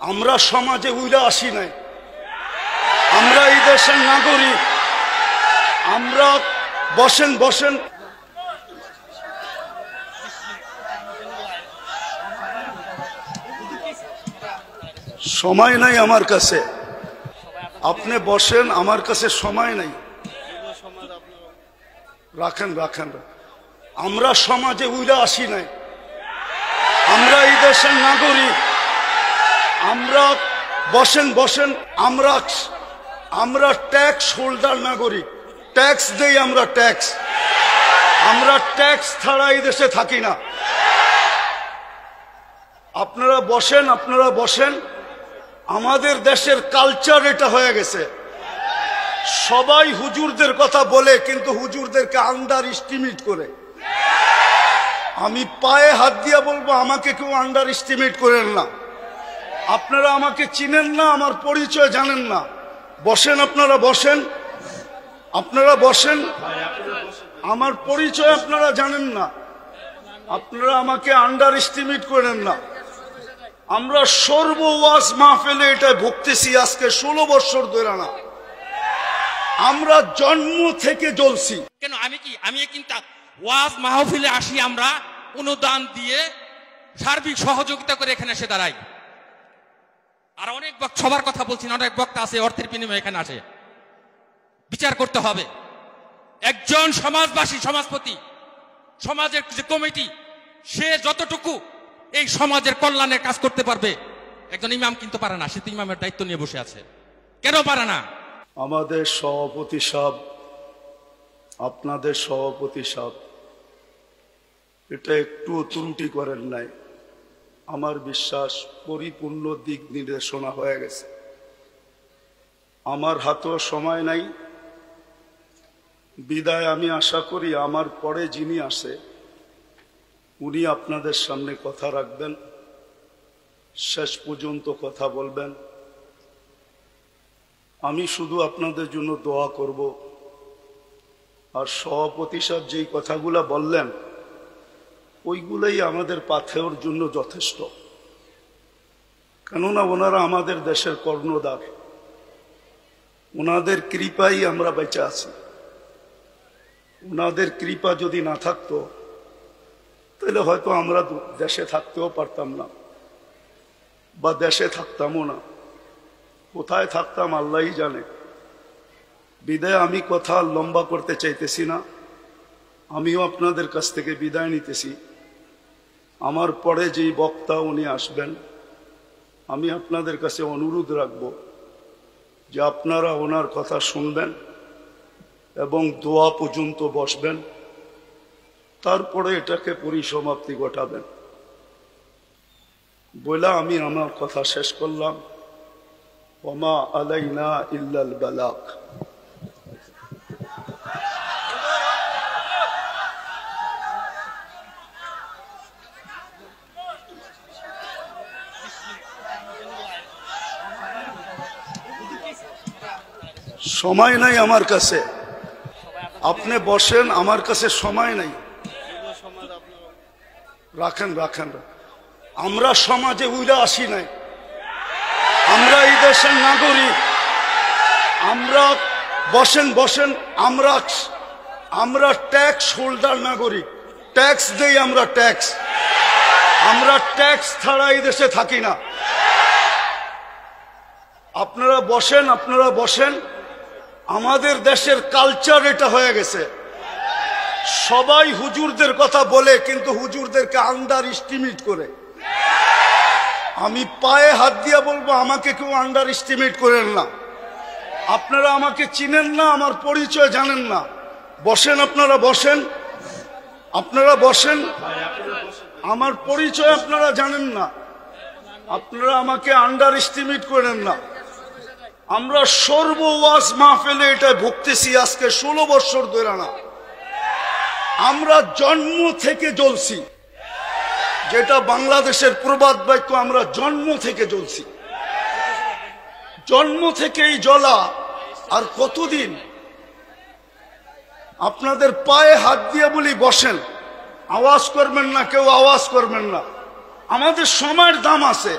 আমরা সমাজে উইরা আসি নাই, আমরা এই দেশের নাগরিক। আমরা বসেন বসেন, সময় নাই আমার কাছে, আপনি বসেন, আমার কাছে সময় নাই। রাখেন রাখেন, আমরা সমাজে উইরা আসি নাই, আমরা এই দেশের নাগরিক। আমরা বসেন বসেন, আমরা ট্যাক্স হোল্ডার নাগরিক, ট্যাক্স দেই আমরা, ট্যাক্স। আমরা ট্যাক্স ছাড়া এই দেশে থাকি না। আপনারা বসেন, আপনারা বসেন। আমাদের দেশের কালচার এটা হয়ে গেছে, সবাই হুজুরদের কথা বলে কিন্তু হুজুরদেরকে আন্ডার এস্টিমেট করে। আমি পায়ে হাত দিয়া বলবো, আমাকে কেউ আন্ডার এস্টিমেট করেন না। আপনারা আমাকে চিনেন না, আমার পরিচয় জানেন না। বসেন, আপনারা বসেন, আপনারা বসেন। আমার পরিচয় আপনারা জানেন না, আপনারা আমাকে আন্ডার এস্টিমেট করেন না। আমরা সর্ব ওয়াজ মাহফিলে এটা ভুগতেছি আজকে 16 বছর ধরে না। আমরা জন্ম থেকে জ্বলছি কেন? আমি কিন্তু ওয়াজ মাহফিলে আসি, আমরা অনুদান দিয়ে সার্বিক সহযোগিতা করে এখানে এসে দাঁড়াই। আর অনেক সবার কথা বলছি না, অনেক বক্তা আছে অর্থের বিনিময়ে এখানে আসে। বিচার করতে হবে। একজন সমাজবাসী, সমাজপতি, সমাজের যে কমিটি, সে যতটুকু এই সমাজের কল্যাণের কাজ করতে পারবে, একজন ইমাম কিন্তু পারে না। সে তো ইমামের দায়িত্ব নিয়ে বসে আছে, কেন পারে না? আমাদের সভাপতি সাহেব, আপনাদের সভাপতি সাহেব এটা একটু ত্রুটি করেন নাই। আমার বিশ্বাস পরিপূর্ণ দিক নির্দেশনা হয়ে গেছে। আমার হাতেও সময় নাই, বিদায় আমি আশা করি আমার পরে যিনি আসে উনি আপনাদের সামনে কথা রাখবেন, শেষ পর্যন্ত কথা বলবেন। আমি শুধু আপনাদের জন্য দোয়া করব। আর সভাপতি সাহেব যেই কথাগুলা বললেন ওইগুলাই আমাদের পাথেওর জন্য যথেষ্ট, কেননা ওনারা আমাদের দেশের কর্ণধার। ওনাদের কৃপাই আমরা বেঁচে আছি। ওনাদের কৃপা যদি না থাকতো তাহলে হয়তো আমরা দেশে থাকতেও পারতাম না, বা দেশে থাকতামও না। কোথায় থাকতাম আল্লাহই জানে। বিদায় আমি কথা লম্বা করতে চাইতেছি না, আমিও আপনাদের কাছ থেকে বিদায় নিতেছি। আমার পরে যেই বক্তা উনি আসবেন, আমি আপনাদের কাছে অনুরোধ রাখব যে আপনারা ওনার কথা শুনবেন এবং দোয়া পর্যন্ত বসবেন, তারপরে এটাকে পরিসমাপ্তি ঘটাবেন। বলে আমি আমার কথা শেষ করলাম। ওমা আলাইনা ইল্লাল বালাগ। সময় নাই আমার কাছে, আপনি বসেন, আমার কাছে সময় নাই। রাখেন রাখেন, আমরা সমাজে উইরা আসি নাই, আমরা এই দেশের নাগরিক। আমরা বসেন বসেন, আমরা ট্যাক্স হোল্ডার নাগরিক, ট্যাক্স দেই আমরা, ট্যাক্স। আমরা ট্যাক্স ছাড়া এই দেশে থাকি না। আপনারা বসেন, আপনারা বসেন। আমাদের দেশের কালচার এটা হয়ে গেছে, সবাই হুজুরদের কথা বলে কিন্তু হুজুরদেরকে আন্ডার এস্টিমেট করে। আমি পায়ে হাত দিয়া বলবো, আমাকে কেউ আন্ডার এস্টিমেট করেন না। আপনারা আমাকে চিনেন না, আমার পরিচয় জানেন না। বসেন, আপনারা বসেন, আপনারা বসেন। আমার পরিচয় আপনারা জানেন না, আপনারা আমাকে আন্ডার এস্টিমেট করেন না। আমরা সর্ব ওয়াজ মাহফিলে এটা ভুগতেছি আজকে 16 বছর ধরে না। আমরা জন্ম থেকে জ্বলছি, যেটা বাংলাদেশের প্রবাদ বাক্য, আমরা জন্ম থেকে জ্বলছি। জন্ম থেকেই জ্বলা। আর কতদিন? আপনাদের পায়ে হাত দিয়ে বলি বসেন, আওয়াজ করবেন না, কেউ আওয়াজ করবেন না। আমাদের সময়ের দাম আছে,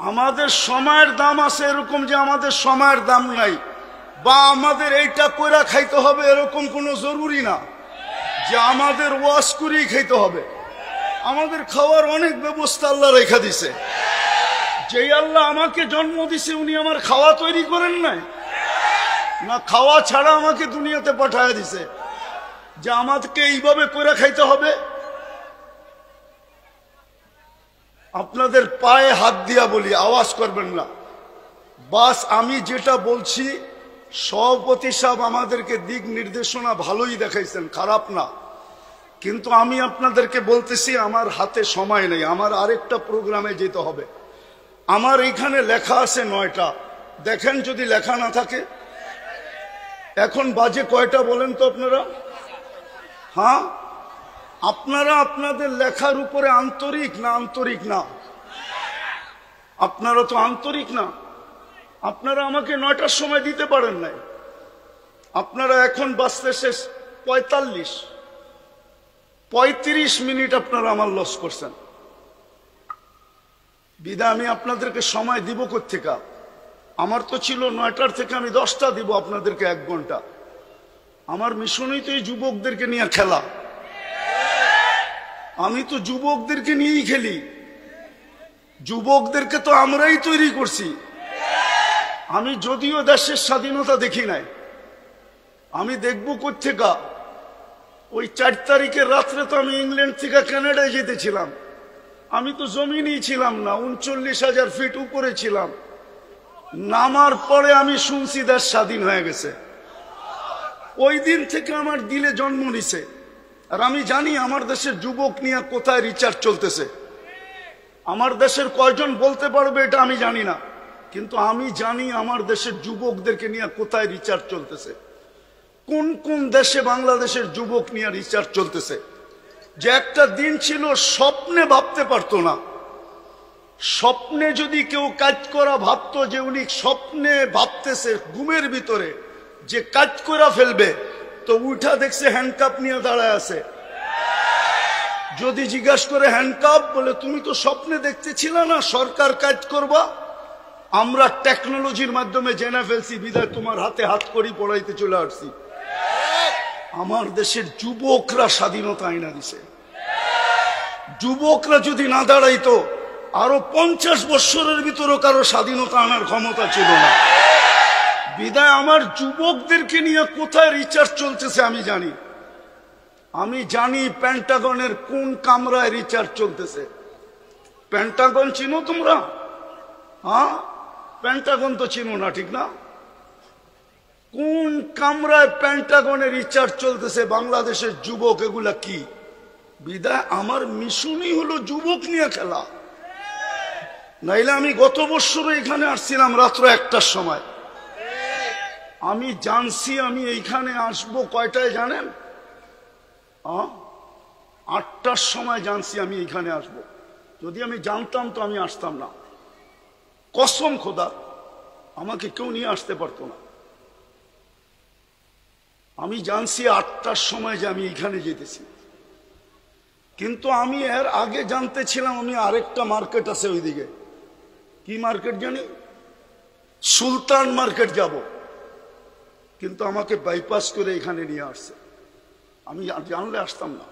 আমাদের সময়ের দাম আছে এরকম যে আমাদের সময়ের দাম নাই, বা আমাদের এইটা কইরা খাইতে হবে এরকম কোনো জরুরি না যে আমাদের ওয়াশ করেই খাইতে হবে। আমাদের খাওয়ার অনেক ব্যবস্থা আল্লাহ রেখা দিছে। যেই আল্লাহ আমাকে জন্ম দিছে উনি আমার খাওয়া তৈরি করেন নাই না, খাওয়া ছাড়া আমাকে দুনিয়াতে পাঠায় দিছে যে আমাদেরকে এইভাবে কইরা খাইতে হবে। আপনাদের পায়ে হাত দিয়া বলি, আওয়াজ করবেন না। বাস আমি যেটা বলছি সভাপতি সাহেব আমাদেরকে দিক নির্দেশনা ভালোই দেখাইছেন, খারাপ না, কিন্তু আমি আপনাদেরকে বলতেছি আমার হাতে সময় নেই, আমার আরেকটা প্রোগ্রামে যেতে হবে। আমার এইখানে লেখা আছে 9টা, দেখেন যদি লেখা না থাকে। এখন বাজে কয়টা বলেন তো আপনারা? হ্যাঁ, আপনারা আপনাদের লেখার উপরে আন্তরিক না? আন্তরিক না? আপনারা তো আন্তরিক না। আপনারা আমাকে 9টার সময় দিতে পারেন নাই। আপনারা এখন বাজতে শেষ 35 মিনিট আপনারা আমার লস করছেন। বিদা আমি আপনাদেরকে সময় দিব কোত্থেকে? আমার তো ছিল 9টার থেকে আমি 10টা দিব আপনাদেরকে 1 ঘন্টা। আমার মিশনই তো এই যুবকদেরকে নিয়ে খেলা। আমি তো যুবকদেরকে নিয়েই খেলি। যুবকদেরকে তো আমরাই তৈরি করছি। আমি যদিও দেশের স্বাধীনতা দেখি নাই, আমি দেখব কোত্থেকে? ওই 4 তারিখের রাত্রে তো আমি ইংল্যান্ড থেকে কানাডায় যেতেছিলাম। আমি তো জমিনেই ছিলাম না, 39,000 ফিট উপরে ছিলাম। নামার পরে আমি শুনছি দেশ স্বাধীন হয়ে গেছে। ওই দিন থেকে আমার দিলে জন্ম নিছে। আর আমি জানি আমার দেশের যুবক নিয়ে কোথায় রিচার্জ চলতেছে। আমার দেশের কয়জন বলতে পারবে এটা আমি জানি না, কিন্তু আমি জানি আমার দেশের যুবকদেরকে নিয়ে কোথায় রিচার্জ চলতেছে, কোন কোন দেশে বাংলাদেশের যুবক নিয়ে রিচার্জ চলতেছে। যে একটা দিন ছিল স্বপ্নে ভাবতে পারতো না। স্বপ্নে যদি কেউ কাজ করা ভাবতো যে উনি স্বপ্নে ভাবতেছে ঘুমের ভিতরে যে কাজ করা ফেলবে, তো উঠা দেখছে হ্যান্ডকাপ নিয়ে দাঁড়ায় আছে। যদি জিজ্ঞাসা করে হ্যান্ডকাপ, বলে তুমি তো স্বপ্নে দেখতেছিল না সরকার কাজ করবা, আমরা টেকনোলজির মাধ্যমে জেনে ফেলছি, বিদায় তোমার হাতে হাত করি পড়াইতে চলে আসছি। আমার দেশের যুবকরা স্বাধীনতা আইনা দিছে। যুবকরা যদি না দাঁড়াইতো আরো 50 বছরের ভিতরে কারো স্বাধীনতা আনার ক্ষমতা ছিল না। বিদায় আমার যুবকদেরকে নিয়ে কোথায় রিচার্জ চলতেছে আমি জানি। আমি জানি পেন্টাগনের কোন কামরায় রিচার্জ চলতেছে। পেন্টাগন চিনো তোমরা? হ্যাঁ, পেন্টাগন তো চিনো না, ঠিক না? কোন কামরায় পেন্টাগনে রিচার্জ চলতেছে বাংলাদেশের যুবক, এগুলা কি? বিদায় আমার মিশনই হলো যুবক নিয়ে খেলা। নাইলে আমি গত বছর এখানে আসছিলাম রাত্র 1টার সময়। আমি জানছি আমি এইখানে আসবো কয়টায় জানেন? 8টার সময় জানছি আমি এইখানে আসবো। যদি আমি জানতাম তো আমি আসতাম না। কসম খোদা, আমাকে কেউ নিয়ে আসতে পারতো না। আমি জানছি 8টার সময় যে আমি এইখানে যেতেছি, কিন্তু আমি এর আগে জানতে ছিলাম আমি আরেকটা মার্কেট আছে ওইদিকে। কি মার্কেট জানি? সুলতান মার্কেট যাব, কিন্তু আমাকে বাইপাস করে এখানে নিয়ে আসছে। আমি জানলে আসতাম না,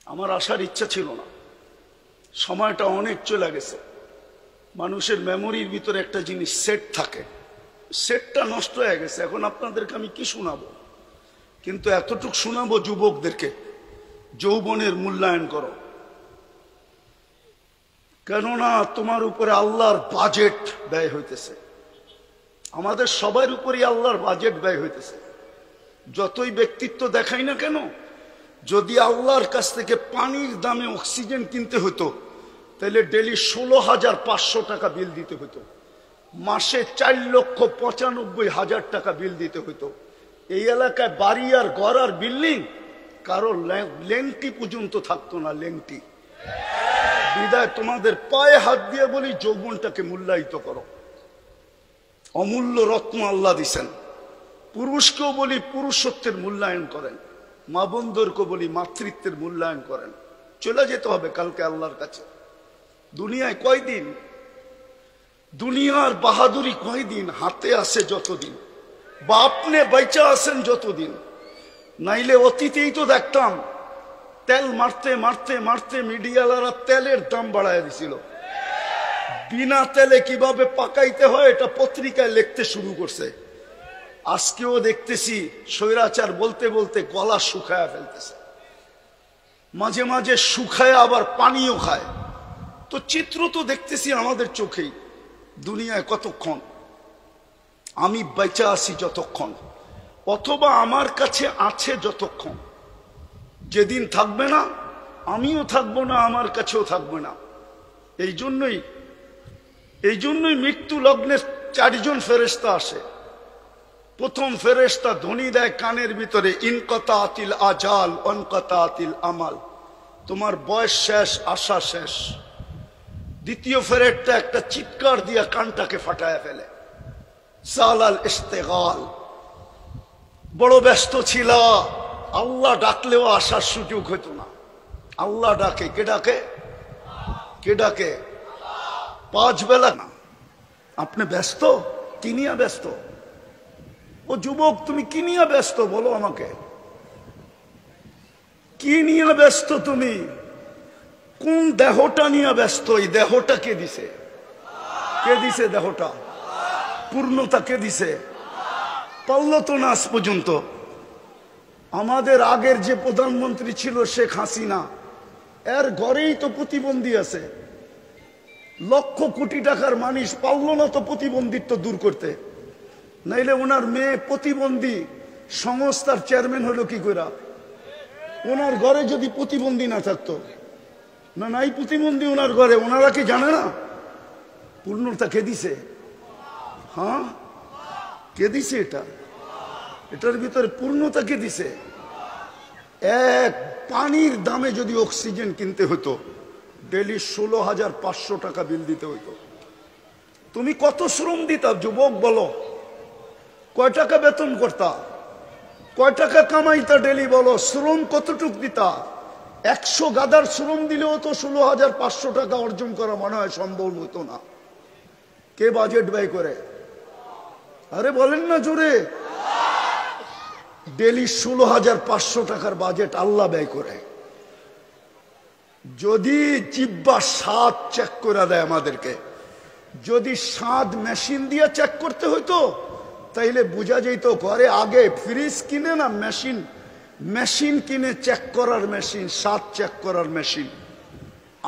আমার আসার ইচ্ছা ছিল না। সময়টা অনেক চলে গেছে। মানুষের মেমোরির ভিতরে একটা জিনিস সেট থাকে, সেটটা নষ্ট হয়ে গেছে। এখন আপনাদেরকে আমি কি শোনাবো? কিন্তু এতটুকু শোনাবো যুবকদেরকে, যৌবনের মূল্যায়ন করো। কেননা তোমার উপরে আল্লাহর বাজেট ব্যয় হইতেছে। আমাদের সবার উপরই আল্লাহর বাজেট ব্যয় হইতেছে। যতই ব্যক্তিত্ব দেখাই না কেন, যদি আল্লাহর কাছ থেকে পানির দামে অক্সিজেন কিনতে হতো তাহলে ডেলি 16,500 টাকা বিল দিতে হতো, মাসে 4,95,000 টাকা বিল দিতে হতো। এই এলাকায় বাড়ি আর ঘর আর বিল্ডিং কারো লেংটি পর্যন্ত থাকতো না, লেংটি। বিদায় তোমাদের পায়ে হাত দিয়ে বলি যৌবনটাকে মূল্যায়িত করো। অমূল্য রত্ন আল্লাহ দিছেন। পুরুষকেও বলি পুরুষত্বের মূল্যায়ন করেন, মা বোনদেরকে বলি মাতৃত্বের মূল্যায়ন করেন। চলে যেতে হবে কালকে আল্লাহর কাছে। দুনিয়ায় কয়দিন? দুনিয়ার বাহাদুরি কয়দিন? হাতে আসে যতদিন, বা আপনি বাইচা আছেন যতদিন। নাইলে অতীতেই তো দেখতাম তেল মারতে মারতে মারতে মিডিয়ালারা তেলের দাম বাড়ায় দিছিল। বিনা তেলে কিভাবে পাকাইতে হয় এটা পত্রিকায় লিখতে শুরু করছে। আজকেও দেখতেছি স্বৈরাচার বলতে বলতে গলা শুকায় ফেলতেছে, মাঝে মাঝে শুকায় আবার পানিও খায়। তো চিত্র তো দেখতেছি আমাদের চোখেই। দুনিয়ায় কতক্ষণ? আমি বেঁচে আছি যতক্ষণ, অথবা আমার কাছে আছে যতক্ষণ। যেদিন থাকবে না আমিও থাকবো না, আমার কাছেও থাকবে না। এই জন্যই মৃত্যু লগ্নে 4 জন ফেরেশতা আসে। প্রথম ফেরেশতা ধ্বনি দেয় কানের ভিতরে, ইনকাতাতিল আজাল অনকাতাতিল আমাল, তোমার বয়স শেষ, আশা শেষ। দ্বিতীয় ফেরেশতা একটা চিৎকার দিয়া কানটাকে ফাটায় ফেলে, সালাল ইস্তেগাল, বড় ব্যস্ত ছিল, আল্লাহ ডাকলেও আসার সুযোগ হতো না। আল্লাহ ডাকে, কে ডাকে? কে ডাকে? 5 বেলা না। আপনি ব্যস্ত? কি নিয়ে ব্যস্ত? ও যুবক, তুমি কি নিয়ে ব্যস্ত বলো আমাকে? কি নিয়ে ব্যস্ত তুমি? কোন দেহটা নিয়ে ব্যস্ত? এই দেহটা কে দিছে? কে দিছে দেহটা? পূর্ণতা কে দিছে? পারল তো না আজ পর্যন্ত। আমাদের আগের যে প্রধানমন্ত্রী ছিল শেখ হাসিনা, এর ঘরেই তো প্রতিবন্ধী আছে। লক্ষ কোটি টাকার মানুষ পারল না তো প্রতিবন্ধিত্ব দূর করতে। নাইলে ওনার মেয়ে প্রতিবন্ধী সংস্থার চেয়ারম্যান হলো কি করে? ওনার ঘরে যদি প্রতিবন্ধী না থাকতো, না নাই প্রতিবন্ধী ওনার ঘরে, ওনারা কি জানে না? পূর্ণতা কে দিছে? হ্যাঁ, কে দিছে? এটার ভিতরে পূর্ণতা কে দিছে? এক পানির দামে যদি অক্সিজেন কিনতে হতো, ডেলি 16,500 টাকা বিল দিতে হইতো। তুমি কত শ্রম দিতা যুবক বলো? কয় টাকা বেতন করতা? কয় টাকা কামাইতা ডেলি বলো? শ্রম কতটুক দিতা? 100 গাদার শ্রম দিলেও তো 16,500 টাকা অর্জন করা মনে হয় সম্ভব হতো না। কে বাজেট ব্যয় করে? আরে বলেন না জোরে। ডেলি 16,500 টাকার বাজেট আল্লাহ ব্যয় করে। যদি জিব্বা স্বাদ চেক করে দেয় আমাদেরকে, যদি স্বাদ মেশিন দিয়ে চেক করতে হইতো তাইলে বোঝা যেত ঘরে আগে ফ্রিজ কিনে না মেশিন কিনে চেক করার মেশিন, স্বাদ চেক করার মেশিন।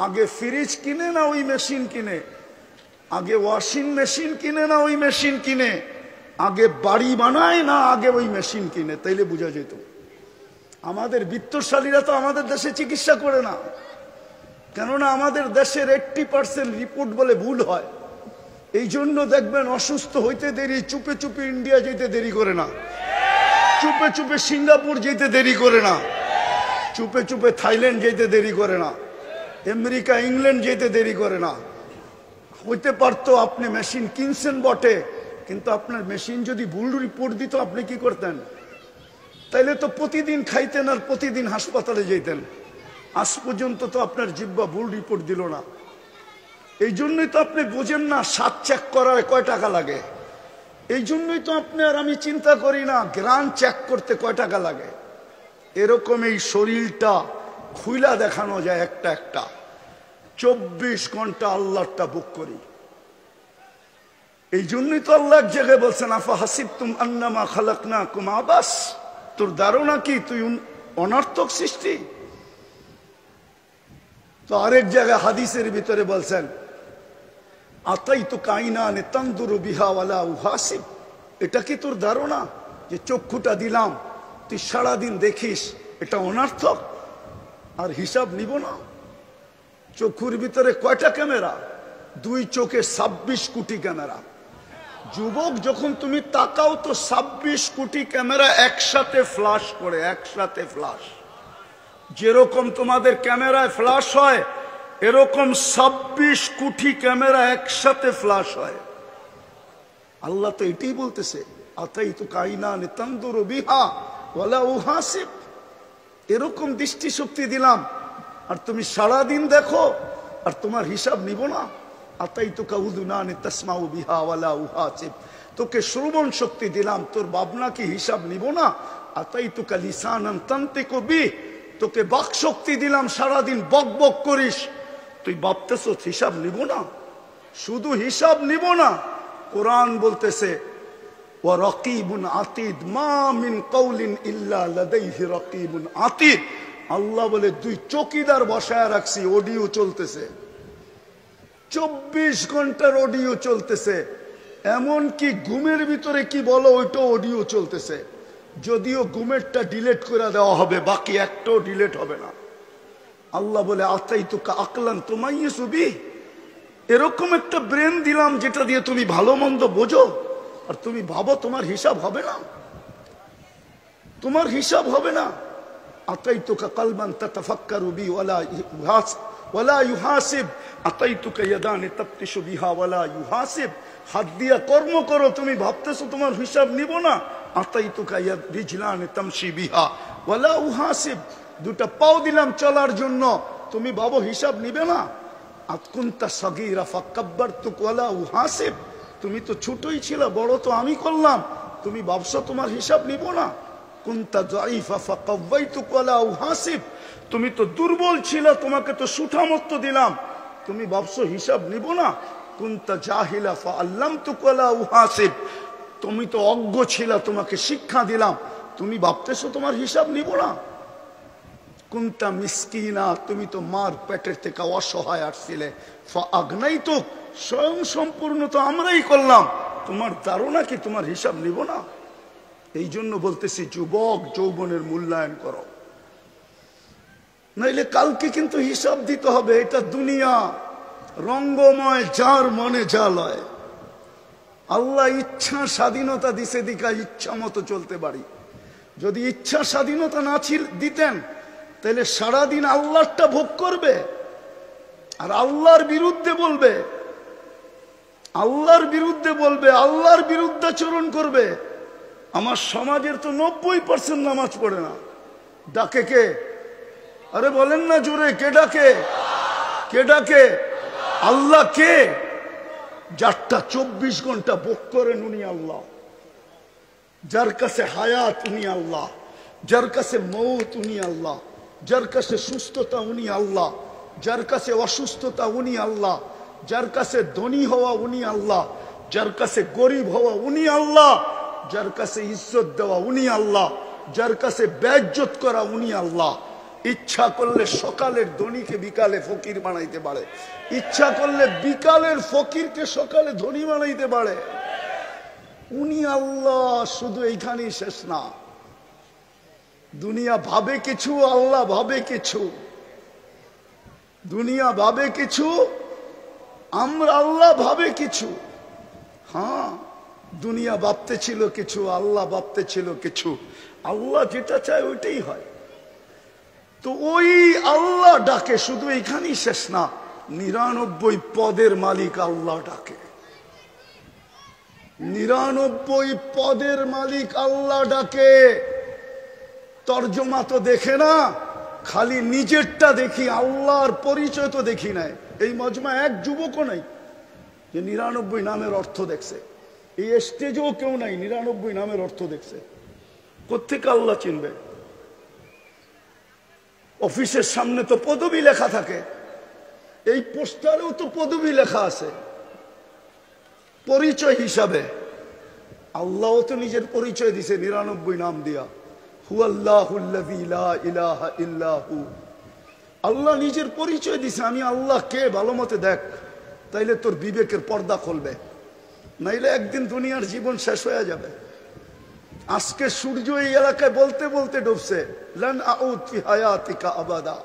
আগে ফ্রিজ কিনে না ওই মেশিন কিনে, আগে ওয়াশিং মেশিন কিনে না ওই মেশিন কিনে, আগে বাড়ি বানায় না আগে ওই মেশিন কিনে, তাইলে বোঝা যেত। আমাদের বিত্তশালীরা তো আমাদের দেশে চিকিৎসা করে না, কেননা আমাদের দেশের 80% রিপোর্ট বলে ভুল হয়। এই জন্য দেখবেন অসুস্থ হইতে দেরি, চুপে চুপে ইন্ডিয়া যেতে দেরি করে না, চুপে চুপে সিঙ্গাপুর যেতে দেরি করে না, চুপে চুপে থাইল্যান্ড যেতে দেরি করে না, আমেরিকা ইংল্যান্ড যেতে দেরি করে না। হইতে পারতো আপনি মেশিন কিনছেন বটে, কিন্তু আপনার মেশিন যদি ভুল রিপোর্ট দিত আপনি কি করতেন? তাইলে তো প্রতিদিন খাইতেন আর প্রতিদিন হাসপাতালে যেতেন। আজ পর্যন্ত তো আপনার জিহ্বা ভুল রিপোর্ট দিল না। এই জন্যই তো আপনি বোঝেন না স্বাদ চেক করার কয় টাকা লাগে। এই জন্যই তো আপনি আর আমি চিন্তা করি না গ্রান চেক করতে কয় টাকা লাগে। এরকম এই শরীরটা খুইলা দেখানো যায় একটা একটা। 24 ঘন্টা আল্লাহটা বুক করি। এই জন্যই তো আল্লাহ এক জায়গায় বলছেন, আফা হাসিবতুম আন্নামা খালাকনাকুম আবাস, তোর ধারণা কি তুই অনর্থক সৃষ্টি? তো আরেক জায়গায় হাদিসের ভিতরে বলছেন, আতাইতু কাইনানে তানদুরু বিহা ওয়ালা উহাসিব, এটা কি তোর ধারণা যে চক্ষুটা দিলাম তুই সারাদিন দেখিস, এটা অনর্থক আর হিসাব নিব না? চক্ষুর ভিতরে কয়টা ক্যামেরা? 2 চোখে 26 কোটি ক্যামেরা। যুবক, যখন তুমি তাকাও তো 26 কোটি ক্যামেরা একসাথে ফ্লাশ করে, একসাথে ফ্লাশ। যেরকম তোমাদের ক্যামেরায় ফ্লাশ হয় এরকম 26 কোটি ক্যামেরা একসাথে ফ্লাশ হয়। আল্লাহ তো এটাই বলতেছে, আতাইতু কাইনানে তানদুরু বিহা ওয়ালা উহাসিব, এরকম দৃষ্টিশক্তি দিলাম আর তুমি সারাদিন দেখো। আর তোমার হিসাব নিব না? আতাইতুকা উযুনান তাসমাউ বিহা ওয়ালা উহাসিব, তোকে শ্রবণ শক্তি দিলাম, তোর ভাবনা কি হিসাব নিব না? আতাইতুকা লিসানান তানতিকু বিহি, তোকে বাক শক্তি দিলাম, সারাদিন বক বক করিস, তুই ভাবতেছ হিসাব নিব না? শুধু হিসাব নিব না, কোরআন বলতেছে ওয়া রাকিবুন আতীদ, মা মিন কওলিন ইল্লা লাদাইহি রাকিবুন আতীদ। আল্লাহ বলে দুই চৌকিদার বসায় রাখছি, অডিও চলতেছে, 24 ঘন্টার অডিও চলতেছে, এমনকি ঘুমের ভিতরে কি বলো ওইটাও অডিও চলতেছে। যদিও ঘুমেরটা ডিলিট করে দেওয়া হবে, বাকি একটাও ডিলিট হবে না। আল্লাহ বলে আতাইতুকা আকলান তুমাইয়িসু বিহি, এরকম একটা ব্রেন দিলাম যেটা দিয়ে তুমি ভালো মন্দ বোঝো, আর তুমি ভাবো তোমার হিসাব হবে না, তোমার হিসাব হবে না। আতাইতুকা কলবান তাতাফাক্কারু বিহি ওয়ালা ইউহাসিব, আতাইতুকা ইয়াদানি তাবতিশু বিহা ওয়ালা ইউহাসিব, হাত দিয়া কর্ম করো, তুমি ভাবতেছো তোমার হিসাব নিব না। আতাইতুকা রিজলানি তামশি বিহা ওয়ালা উহাসিব, দুটা পাও দিলাম চলার জন্য, তুমি ভাবো হিসাব নিবে না। আতকুনতা সাগীরা ফাকাব্বারতুকা ওয়ালা উহাসিব, তুমি তো ছোটই ছিল, বড় তো আমি করলাম, তুমি ভাবছো তোমার হিসাব নিব না। কুনতা যায়ীফা ফাকাওয়াইতুকা ওয়ালা উহাসিব, তুমি তো দুর্বল ছিল, তোমাকে তো সুঠামত্ব দিলাম, তুমি ভাবছো হিসাব নিব না। কুনতা জাহিলা ফাআল্লামতুকা ওয়ালা উহাসিব, তুমি তো অজ্ঞ ছিল, তোমাকে শিক্ষা দিলাম, তুমি ভাবতেছো তোমার হিসাব নিব না। কুনতা মিসকিনা, তুমি তো মার পেটের থেকে অসহায় আসছিলে, ফাআগনাইতুক, স্বয়ং সম্পূর্ণ তো আমরাই করলাম, তোমার ধারণা কি তোমার হিসাব নিব না? এই জন্য বলতেছি যুবক, যৌবনের মূল্যায়ন করো, নাইলে কালকে কিন্তু হিসাব দিতে হবে। এটা দুনিয়া রঙ্গময়, যার মনে যা লয়। আল্লাহ ইচ্ছা স্বাধীনতা দিছে, দিকা ইচ্ছা মতো চলতে পারি। যদি ইচ্ছা স্বাধীনতা না দিতেন তাহলে সারাদিন আল্লাহটা ভোগ করবে আর আল্লাহর বিরুদ্ধে বলবে, আল্লাহর বিরুদ্ধে বলবে, আল্লাহর বিরুদ্ধাচরণ করবে। আমার সমাজের তো 90% নামাজ পড়ে না। ডাকে কে? আরে বলেন না জোরে, কে ডাকে? কে ডাকে? আল্লাহ। কে? যারটা 24 ঘন্টা ভোগ করেন উনি আল্লাহ, যার কাছে হায়াত উনি আল্লাহ, যার কাছে মৌত উনি আল্লাহ, যার কাছে সুস্থতা উনি আল্লাহ, যার কাছে অসুস্থতা উনি আল্লাহ, যার কাছে ধনী হওয়া উনি আল্লাহ, যার কাছে গরিব হওয়া উনি আল্লাহ, যার কাছে ইজ্জত দেওয়া উনি আল্লাহ, যার কাছে বেইজ্জত করা উনি আল্লাহ। ইচ্ছা করলে সকালের ধনীকে বিকালে ফকির বানাইতে পারে, ইচ্ছা করলে বিকালের ফকিরকে সকালে ধনী বানাইতে পারে। উনি আল্লাহ। শুধু এইখানেই শেষ না, দুনিয়া ভাবে কিছু, আল্লাহ ভাবে কিছু। দুনিয়া ভাবে কিছু, আমরা আল্লাহ ভাবে কিছু। হ্যাঁ, দুনিয়া ভাবতে ছিল কিছু, আল্লাহ ভাবতে ছিল কিছু। আল্লাহ যেটা চায় ওইটাই হয়। তো ওই আল্লাহ ডাকে, শুধু এইখানেই শেষ না, 99 পদের মালিক আল্লাহ ডাকে। 99 পদের মালিক আল্লাহ ডাকে। তর্জমা তো দেখে না, খালি নিজেরটা দেখি, আল্লাহর পরিচয় তো দেখি নাই। এই মজমা এক যুবকও নাই যে 99 নামের অর্থ দেখছে। এই স্টেজেও কেউ নাই 99 নামের অর্থ দেখছে। কোত্থেকে আল্লাহ চিনবে? অফিসের সামনে তো পদবি লেখা থাকে, এই পোস্টারেও তো পদবি লেখা আছে পরিচয় হিসাবে। আল্লাহও তো নিজের পরিচয় দিছে 99 নাম দিয়া, হুয়াল্লাহুল্লাযী লা ইলাহা ইল্লাহু। আল্লাহ নিজের পরিচয় দিছে, আমি আল্লাহ কে ভালো মতে দেখ, তাইলে তোর বিবেকের পর্দা খুলবে, নাইলে একদিন দুনিয়ার জীবন শেষ হয়ে যাবে। আজকে সূর্য এই এলাকায় বলতে বলতে ডুবছে, লান আউদ ফি হায়াতিকা আবাদা।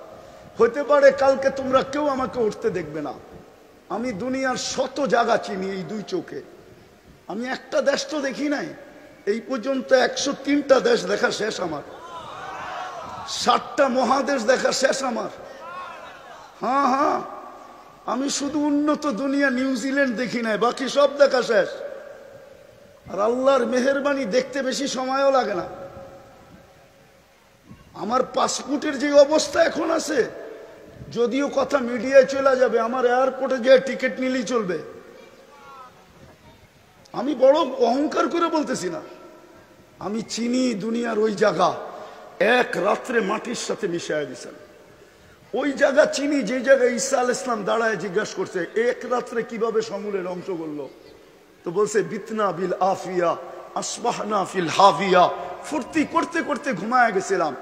হতে পারে কালকে তোমরা কেউ আমাকে উঠতে দেখবে না। আমি দুনিয়ার শত জায়গা চিনি এই দুই চোখে, আমি একটা দেশ তো দেখি নাই। এই পর্যন্ত 103টা দেশ দেখা শেষ আমার, 7টা মহাদেশ দেখা শেষ আমার। হ্যাঁ হ্যাঁ, আমি শুধু উন্নত দুনিয়া নিউজিল্যান্ড দেখি নাই, বাকি সব দেখা শেষ। আর আল্লাহর মেহেরবানি, দেখতে বেশি সময়ও লাগে না। আমার পাসপোর্টের যে অবস্থা এখন আছে, যদিও কথা মিডিয়ায় চলে যাবে, আমার এয়ারপোর্টে যে টিকিট নিলেই চলবে। আমি বড় অহংকার করে বলতেছি না, আমি চিনি দুনিয়ার ওই জায়গা, এক রাত্রে মাটির সাথে মিশাইয়া দিছেন। ওই জায়গা চিনি যে জায়গায় ঈসা আলাইহিস সালাম দাঁড়ায় জিজ্ঞাসা করছে এক রাত্রে কিভাবে সমূলে ধ্বংস করলো, তো বলছে বিতনা বিল আফিয়া আসবাহনা ফিল হাভিয়া, ফুর্তি করতে করতে ঘুমায় গেছিলাম,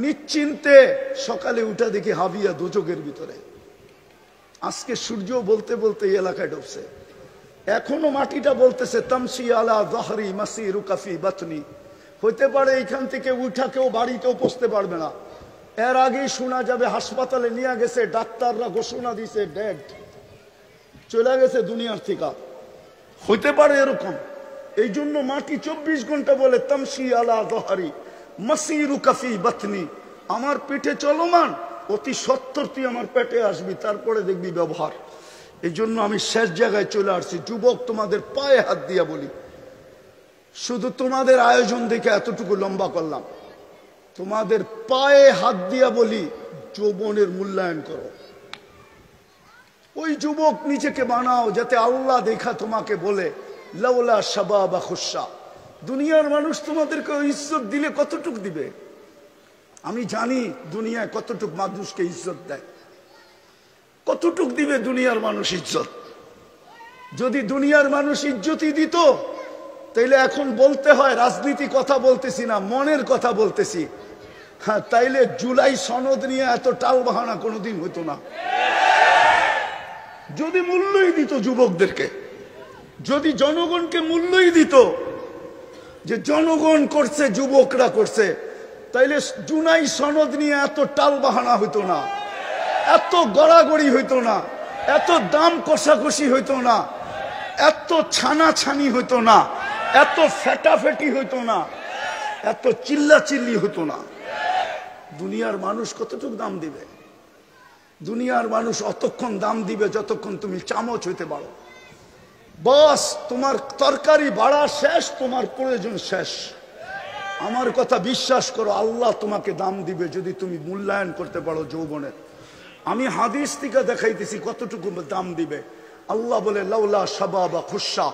নিশ্চিন্তে সকালে উঠা দেখি হাভিয়া দোজকের ভিতরে। আজকে সূর্য বলতে বলতে এই এলাকায় ডুবছে, এখনো মাটিটা বলতেছে তামসি আলা যাহরি মাসিরুকা ফি বাতনি। হইতে পারে এইখান থেকে উঠা কেউ বাড়িতেও পৌঁছতে পারবে না, এর আগেই শোনা যাবে হাসপাতালে নিয়ে গেছে, ডাক্তাররা ঘোষণা দিছে ডেড, চলে গেছে দুনিয়ার থেকে। হইতে পারে এরকম। এই জন্য মাটি 24 ঘন্টা বলে তামসি আলা যাহরি মাসিরুকা ফি বাতনি, আমার পেটে চলমান, অতি সত্বর তুই আমার পেটে আসবি, তারপরে দেখবি ব্যবহার। এই জন্য আমি শেষ জায়গায় চলে আসছি। যুবক, তোমাদের পায়ে হাত দিয়া বলি, শুধু তোমাদের আয়োজন দেখে এতটুকু লম্বা করলাম, তোমাদের পায়ে হাত দিয়া বলি যৌবনের মূল্যায়ন করো। ওই যুবক নিজেকে বানাও যাতে আল্লাহ দেখা তোমাকে বলে লাউলা শাবাবা খুশা। দুনিয়ার মানুষ তোমাদেরকে ইজ্জত দিলে কতটুক দিবে? আমি জানি দুনিয়ায় কতটুক মানুষকে ইজ্জত দেয়, কতটুক দিবে দুনিয়ার মানুষ ইজ্জত। যদি দুনিয়ার মানুষ ইজ্জতই দিত, তাইলে এখন বলতে হয় রাজনীতি কথা বলতেছি না, মনের কথা বলতেছি। হ্যাঁ, তাইলে জুলাই সনদ নিয়ে এত টাল বাহানা কোনোদিন হতো না। যদি মূল্যই দিত যুবকদেরকে, যদি জনগণকে মূল্যই দিত যে জনগণ করছে, যুবকরা করছে, তাইলে জুলাই সনদ নিয়ে এত টাল বাহানা হইতো না, এত গড়াগড়ি হইতো না, এত দাম কষাকষি হইতো না, এত ছানাছানি হইতো না, এত ফেটাফেটি হইতো না, এত চিল্লাচিল্লি হইতো না। দুনিয়ার মানুষ কতটুকু দাম দিবে? দুনিয়ার মানুষ অতক্ষণ দাম দিবে যতক্ষণ তুমি চামচ হইতে পারো। বস, তোমার তরকারি বাড়া শেষ, তোমার প্রয়োজন শেষ। আমার কথা বিশ্বাস করো, আল্লাহ তোমাকে দাম দিবে যদি তুমি মূল্যায়ন করতে পারো যৌবনের। আমি হাদিস থেকে দেখাইতেছি কতটুকু দাম দিবে। আল্লাহ বলে লাউলা শাবাবা খুশা,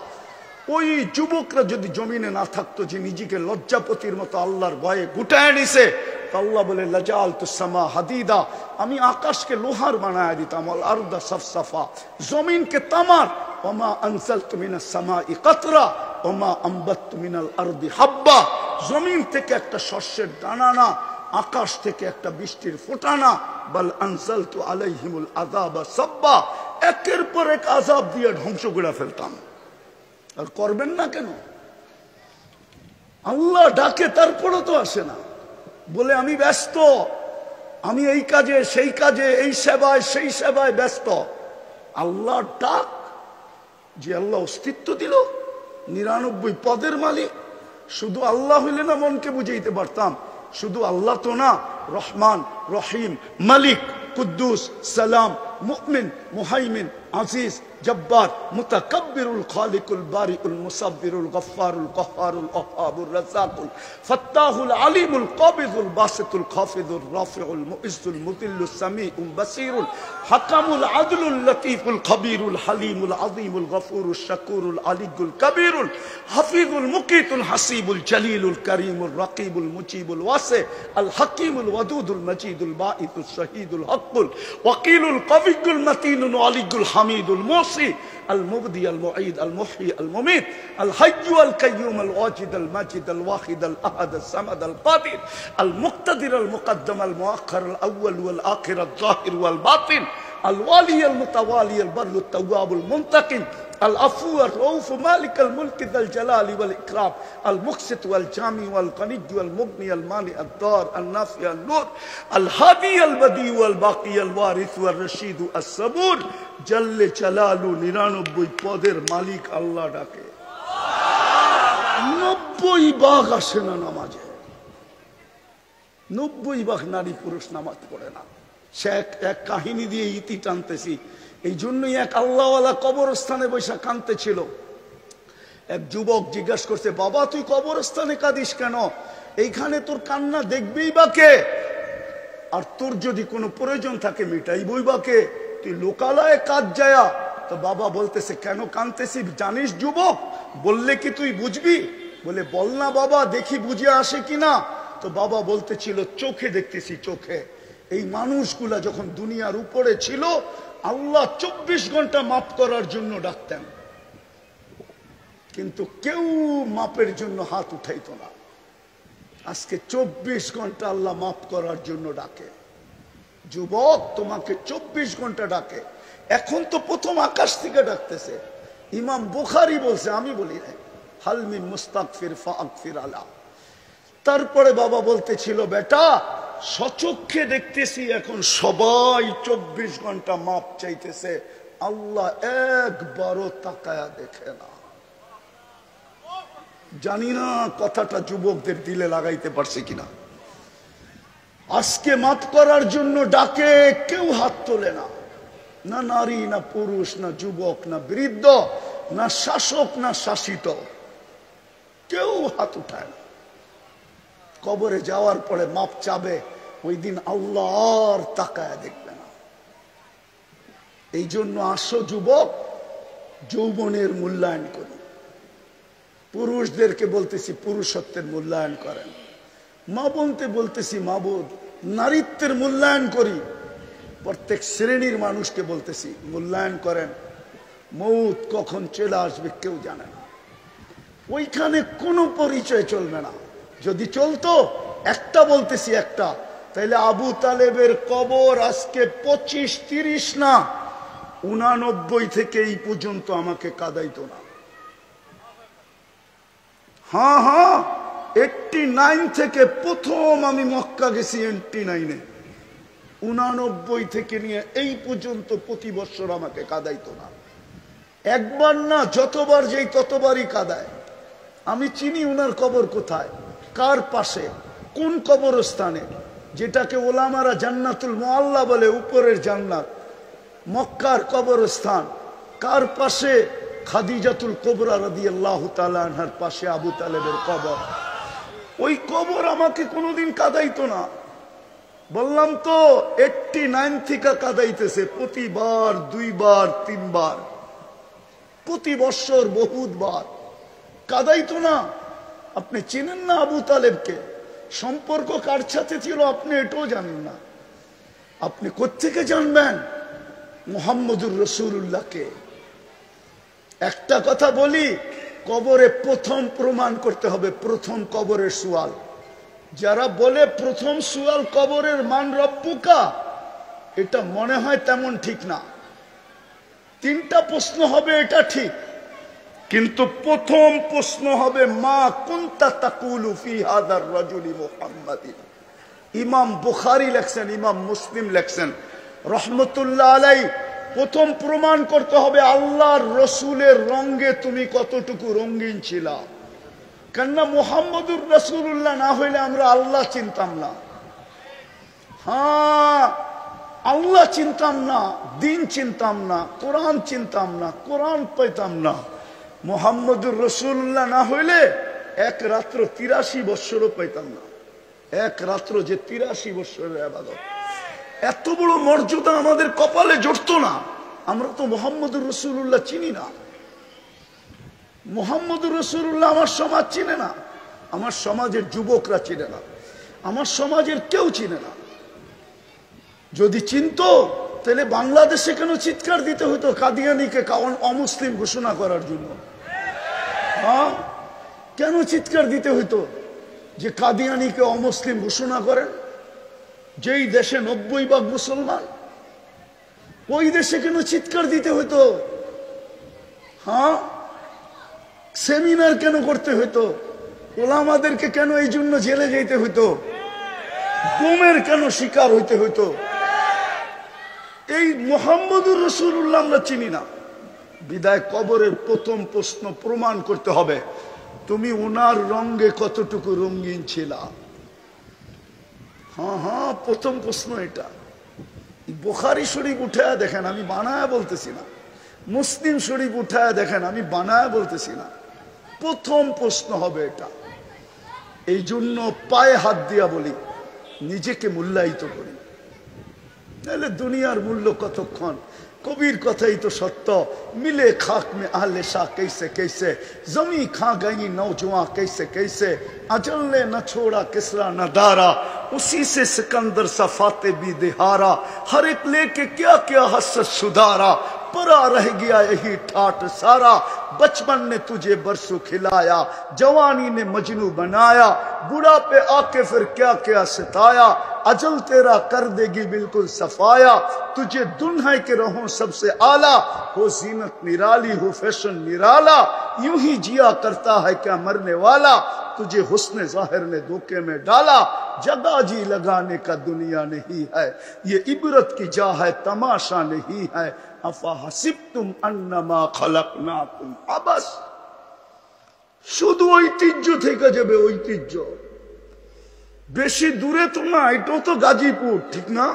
ওই যুবকরা যদি জমিনে না থাকতো, যে নিজেকে লজ্জাপতির মতো আল্লাহর ভয়ে গুটায় নিছে, আল্লাহ বলে লাজালতু সামা হাদিদা, আমি আকাশকে লোহার বানায় দিতাম, আল আরদা সাফসাফা, জমিনকে তামার, ওমা আনজালতু মিনাস সামাই কাতরা ওমা আমবাততু মিনাল আরদি হাব্বা, জমিন থেকে একটা শস্যের দানা না, আকাশ থেকে একটা বৃষ্টির ফোঁটা না, বাল আনজালতু আলাইহিমুল আযাবা সাব্বা, একের পর এক আযাব দিয়ে ধ্বংস করে ফেলতাম। আর করবেন না কেন? আল্লাহ ডাকে, তারপরও তো আসে না, বলে আমি ব্যস্ত, আমি এই কাজে সেই কাজে, এই সেবায় সেই সেবায় ব্যস্ত। আল্লাহ ডাক, যে আল্লাহ অস্তিত্ব দিল, 99 পদের মালিক। শুধু আল্লাহ হইলে না মনকে বুঝাইতে পারতাম, শুধু আল্লাহ তো না, রহমান, রহিম, মালিক, কুদ্দুস, সালাম, মুমিন, মুহাইমিন, আজিজ, জব্বার, মুতাকাব্বিরুল খালিকুল বারিউল মুসাব্বিরুল গফফারুল কহ্হারুল ওয়াহ্হাবুর রাজ্জাকুল ফাত্তাহুল আলিমুল কাবিযুল বাসিতুল খাফিযুর রাফিউল মুইজ্জুল মুদিল্লুস সামিউল বাসীরুল হাকামুল আদলুল লতীফুল খবীরুল হালিমুল আযীমুল গফুরুশ শাকুরুল আলিয়ুল কবীরুল হাফিজুল মুকিতুল হাসিবুল জলিলুল করিমুল রাকিবুল মুজিবুল ওয়াসি আল হাকিমুল ওয়াদুদুল মজিদুল বাঈতুস শহীদুল হকুল ওয়াকিলুল কবিয়ুল মতিনুল আলিয়ুল হামিদুল মুসি আল মুবদি আল মুঈদ আল মুহয়ি আল মুমীত আল হাইয়্যু আল কাইয়্যুম আল ওয়াজিদ আল মাজিদ আল ওয়াহিদ আল আহাদ আল সামাদ আল কাদির আল মুক্তাদির আল মুকদ্দম আল মুআখ্খার আল আউয়াল ওয়াল আখির আল যাহির ওয়াল বাতিন আল ওয়ালি আল মুতাওয়ালি আল বাররু আত তাওয়াব আল মুনতাকিম العفو الرؤوف مالك الملك ذا الجلال والإكرام المقسط والجامع والغني والمغني المانع الضار النافع النور الهادي البديع والباقي الوارث والرشيد الصبور جل جلاله 99 পদের মালিক আল্লাহ ডাকে। 90 ভাগ আসে না নামাজে, 90 ভাগ নারী পুরুষ নামাজ পড়ে না। সে এক কাহিনী দিয়ে ইতি টানতেছি। এই জন্যই এক আল্লাহওয়ালা কবরস্থানে বসে কাঁদতে ছিল। এক যুবক জিজ্ঞাসা করছে, বাবা তুই কবরস্থানে কাঁদিস কেন? এইখানে তোর কান্না দেখবেই বা কে? আর তোর যদি কোনো প্রয়োজন থাকে মিটাই বইবাকে, তুই লোকালয়ে কাজ যায়া। তো বাবা বলতেছে কেন কাঁদতেছি জানিস যুবক? বললে কি তুই বুঝবি? বলে বল না বাবা, দেখি বুঝে আসে কিনা। তো বাবা বলতেছিল চোখে দেখতেছি, চোখে এই মানুষগুলা যখন দুনিয়ার উপরে ছিল আল্লাহ 24 ঘন্টা মাফ করার জন্য ডাকতেন, কিন্তু কেউ মাপের জন্য হাত উঠাইতো না। আজকে 24 ঘন্টা আল্লাহ মাফ করার জন্য ডাকে। যুবক তোমাকে 24 ঘন্টা ডাকে। এখন তো প্রথম আকাশ থেকে ডাকতেছে। ইমাম বুখারী বলছে, আমি বলি না, হাল মিন মুস্তাগফির ফাগফির আলা। তারপরে বাবা বলতেছিল বেটা সচক্ষে দেখতেছি এখন সবাই 24 ঘন্টা মাপ চাইতেছে, আল্লাহ একবারও তাকায়া দেখে না। জানি না কথাটা যুবকদের দিলে লাগাইতে পারছে কিনা। আজকে মাফ করার জন্য ডাকে, কেউ হাত তোলে না, না নারী, না পুরুষ, না যুবক, না বৃদ্ধ, না শাসক, না শাসিত, কেউ হাত উঠায় না। কবরে যাওয়ার পরে মাপ চাবে, ওই দিন আল্লাহ আর তাকায় দেখবে না। এই জন্য আসো যুবক, যৌবনের মূল্যায়ন করি। পুরুষদেরকে বলতেছি পুরুষত্বের মূল্যায়ন করেন, মা বোনতে বলতেছি মা বোন নারীত্বের মূল্যায়ন করি। প্রত্যেক শ্রেণীর মানুষকে বলতেছি মূল্যায়ন করেন। মৌত কখন চলে আসবে কেউ জানে না। ওইখানে কোনো পরিচয় চলবে না। যদি চলতো, একটা বলতেছি একটা, তাইলে আবু তালেবের কবর আজকে 25-30 না 89 থেকে এই পর্যন্ত আমাকে কাঁদাইতো না। হ্যাঁ হ্যাঁ, 89 থেকে প্রথম আমি মক্কা গেছি 89-এ, 89 থেকে নিয়ে এই পর্যন্ত প্রতি বছর আমাকে কাঁদাইতো না। একবার না, যতবার যেই ততবারই কাঁদায়। আমি চিনি উনার কবর কোথায়, কার পাশে, কোন কবরস্থানে, যেটাকে ওলামারা জান্নাতুল মুআল্লা বলে, উপরের জান্নাত, মক্কার কবরস্থান। কার পাশে? খাদিজাতুল কুবরা রাদিয়াল্লাহু তাআলা আনহার পাশে আবু তালেবের কবর। ওই কবর আমাকে কোনোদিন কাঁদাইতো না। বললাম তো 89 থেকে কাঁদাইতেছে, প্রতিবার 2 বার 3 বার, প্রতি বছর বহুতবার কাঁদাইতো না। আপনি চিনেন না আবু তালেবকে? সম্পর্ক কার সাথে ছিল আপনি এটাও জানেন না। আপনি কোত্থেকে জানবেন মুহাম্মদুর রাসূলুল্লাহকে? একটা কথা বলি, কবরে প্রথম প্রমাণ করতে হবে, প্রথম কবরের সুয়াল। যারা বলে প্রথম সুয়াল কবরের মান রব্বুকা, এটা মনে হয় তেমন ঠিক না। 3টা প্রশ্ন হবে, এটা ঠিক, কিন্তু প্রথম প্রশ্ন হবে মা কুনতা তাকুলু ফি হাদার রাজুলি মুহাম্মাদিন। ইমাম বুখারী লেখছেন, ইমাম মুসলিম লেখছেন রহমতুল্লাহ আলাই, প্রথম প্রমাণ করতে হবে আল্লাহর রসুলের রঙে তুমি কতটুকু রঙিন ছিলা। কেননা মুহাম্মদুর রাসূলুল্লাহ না হইলে আমরা আল্লাহ চিনতাম না। হ্যাঁ, আল্লাহ চিনতাম না, দিন চিনতাম না, কোরআন চিনতাম না, কোরআন পাইতাম না। মুহাম্মদুর রাসূলুল্লাহ না হইলে এক রাত্র 83 বৎসরও পাইতাম না। এক রাত্র যে 83 বৎসরের ইবাদত, এত বড় মর্যাদা আমাদের কপালে জড়তো না। আমরা তো মুহাম্মদুর রাসূলুল্লাহ চিনি না। মুহাম্মদুর রাসূলুল্লাহ আমার সমাজ চিনে না, আমার সমাজের যুবকরা চিনে না, আমার সমাজের কেউ চিনে না। যদি চিনতো তাহলে বাংলাদেশে কেন চিৎকার দিতে হতো কাদিয়ানীকে অমুসলিম ঘোষণা করার জন্য? হ্যাঁ, কেন চিৎকার দিতে হতো যে কাদিয়ানীকে অমুসলিম ঘোষণা করেন? যেই দেশে 90% মুসলমান, ওই দেশে কেন চিৎকার দিতে হতো? হ্যাঁ, সেমিনার কেন করতে হতো? ওলামাদেরকে কেন এই জন্য জেলে যেতে হতো? গুমের কেন শিকার হইতে হইতো? এই মুহাম্মদুর রাসূলুল্লাহ আমরা চিনি না। বিদায় কবরের প্রথম প্রশ্ন প্রমাণ করতে হবে তুমি উনার রঙে কতটুকু রঙিন ছিলা। হ্যাঁ হ্যাঁ, প্রথম প্রশ্ন এটা। বুখারী শরীফ উঠায়া দেখেন, আমি বানায়া বলতেছি না। মুসলিম শরীফ উঠায়া দেখেন, আমি বানায়া বলতেছি না। প্রথম প্রশ্ন হবে এটা। এই জন্য পায়ে হাত দিয়া বলি, নিজেকে মূল্যায়িত করি। নাহলে দুনিয়ার মূল্য কতক্ষণ। কবির কথাই তো সত্য, মিলে খাক মে আহলে শাহ कैसे कैसे, जमी खा गई नौजवान कैसे कैसे, अजल ने न छोड़ा किसरा न दारा, उसी से सिकंदर सा फाते भी दिहारा, हर एक लेके क्या क्या हसरत सुधारा, परा रह गया यही ठाट सारा, बचपन ने तुझे बरसों खिलाया, जवानी ने मजनू बनाया, बुढ़ापे आके फिर क्या क्या सताया, अजल तेरा कर देगी बिल्कुल सफाया, तुझे दुल्हन के रहो सबसे आला, हो जीनत निराली हो फैशन निराला, यूं ही जिया करता है क्या मरने वाला, तुझे हुस्न जाहिर ने धोखे में डाला, जगह जी लगाने का दुनिया नहीं है, ये इबरत की जा है तमाशा नहीं है, अफा हसिबतुम अन्नमा खलकनाकुम अबस। শুধু ঐতিহ্য থেকে যাবে, ঐতিহ্য বেশি দূরে তো না, এটাও তো গাজীপুর, ঠিক না?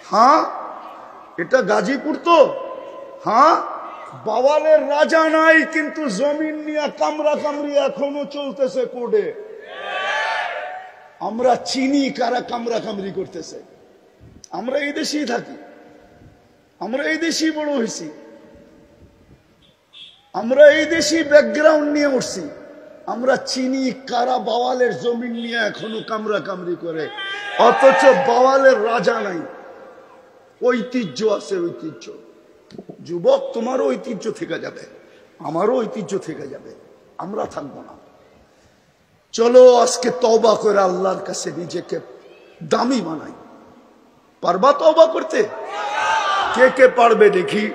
হ্যাঁ, এটা গাজীপুর তো। হ্যাঁ, বাওয়ালের রাজা নাই, কিন্তু জমিন নিয়ে কামরা কামড়ি এখনো চলতেছে কোর্টে। আমরা চিনি কারা কামরা কামড়ি করতেছে। আমরা এই দেশেই থাকি, আমরা এই দেশেই বড় হয়েছি, আমরা এই দেশি ব্যাকগ্রাউন্ড নিয়ে উঠছি। আমরা চিনি কারা বাওয়ালের জমিন নিয়ে এখনো কামরা কামড়ি করে, অথচ বাওয়ালের রাজা নাই। ঐতিহ্য আছে, ঐতিহ্য। যুবক, তোমারও ঐতিহ্য থেকে যাবে, আমারও ঐতিহ্য থেকে যাবে, আমরা থাকবো না। চলো আজকে তওবা করে আল্লাহর কাছে নিজেকে দামি বানাই। পারবা তওবা করতে? কে কে পারবে দেখি?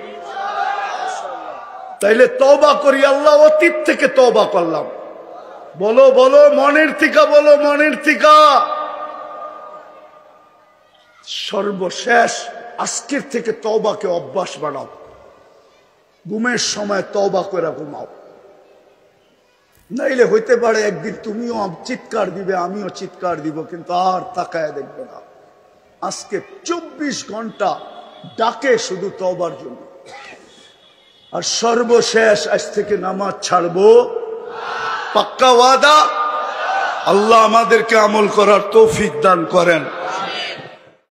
তাইলে তওবা করি। আল্লাহ, অতীত থেকে তওবা করলাম। বলো বলো, মনের থেকে বলো, মনের থেকে। সর্বশেষ আজকের থেকে তওবাকে অভ্যাস বানাও। ঘুমের সময় তওবা করে ঘুমাও, নাইলে হইতে পারে একদিন তুমিও চিৎকার দিবে, আমিও চিৎকার দিব, কিন্তু আর তাকায় দেখবে না। আজকে 24 ঘন্টা ডাকে শুধু তওবার জন্য। আর সর্বশেষ আজ থেকে নামাজ ছাড়বো, পাক্কা ওয়াদা। আল্লাহ আমাদেরকে আমল করার তৌফিক দান করেন।